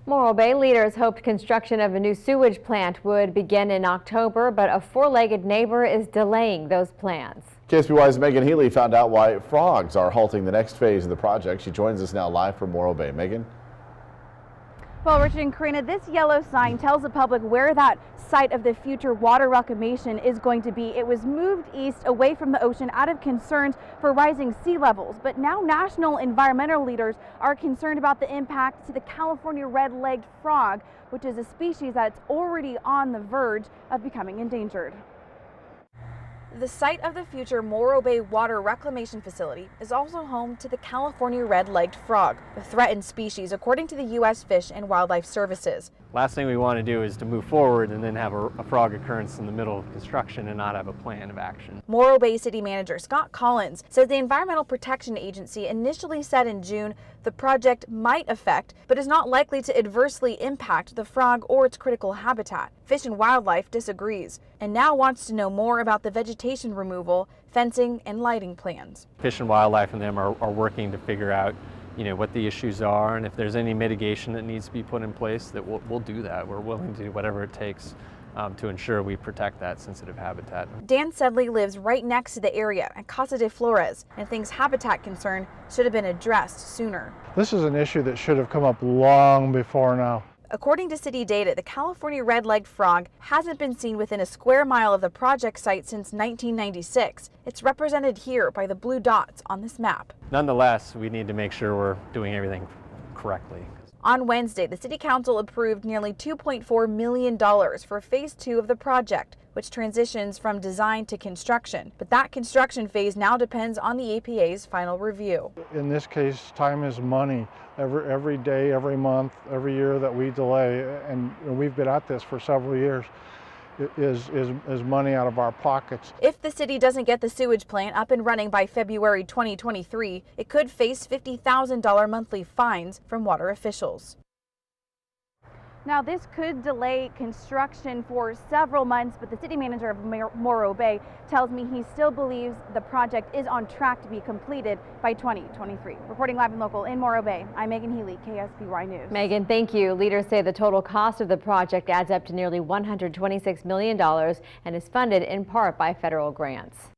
Morro Bay leaders hoped construction of a new sewage plant would begin in October, but a four-legged neighbor is delaying those plans. KSBY's Megan Healy found out why frogs are halting the next phase of the project. She joins us now live from Morro Bay. Megan? Well, Richard and Karina, this yellow sign tells the public where that site of the future water reclamation is going to be. It was moved east away from the ocean out of concerns for rising sea levels. But now national environmental leaders are concerned about the impact to the California red-legged frog, which is a species that's already on the verge of becoming endangered. The site of the future Morro Bay Water Reclamation Facility is also home to the California red-legged frog, a threatened species according to the U.S. Fish and Wildlife Services. Last thing we want to do is to move forward and then have a frog occurrence in the middle of construction and not have a plan of action. Morro Bay City Manager Scott Collins says the Environmental Protection Agency initially said in June the project might affect, but is not likely to adversely impact the frog or its critical habitat. Fish and Wildlife disagrees and now wants to know more about the vegetation removal, fencing, and lighting plans. Fish and Wildlife and them are working to figure out what the issues are, and if there's any mitigation that needs to be put in place, that we'll do that. We're willing to do whatever it takes to ensure we protect that sensitive habitat. Dan Sedley lives right next to the area at Casa de Flores and thinks habitat concern should have been addressed sooner. This is an issue that should have come up long before now. According to city data, the California red-legged frog hasn't been seen within a square mile of the project site since 1996. It's represented here by the blue dots on this map. Nonetheless, we need to make sure we're doing everything correctly. On Wednesday, the City Council approved nearly $2.4 million for Phase 2 of the project, which transitions from design to construction. But that construction phase now depends on the EPA's final review. In this case, time is money. Every day, every month, every year that we delay, and we've been at this for several years, is money out of our pockets. If the city doesn't get the sewage plant up and running by February 2023, it could face $50,000 monthly fines from water officials. Now, this could delay construction for several months, but the city manager of Morro Bay tells me he still believes the project is on track to be completed by 2023. Reporting live and local in Morro Bay, I'm Megan Healy, KSBY News. Megan, thank you. Leaders say the total cost of the project adds up to nearly $126 million and is funded in part by federal grants.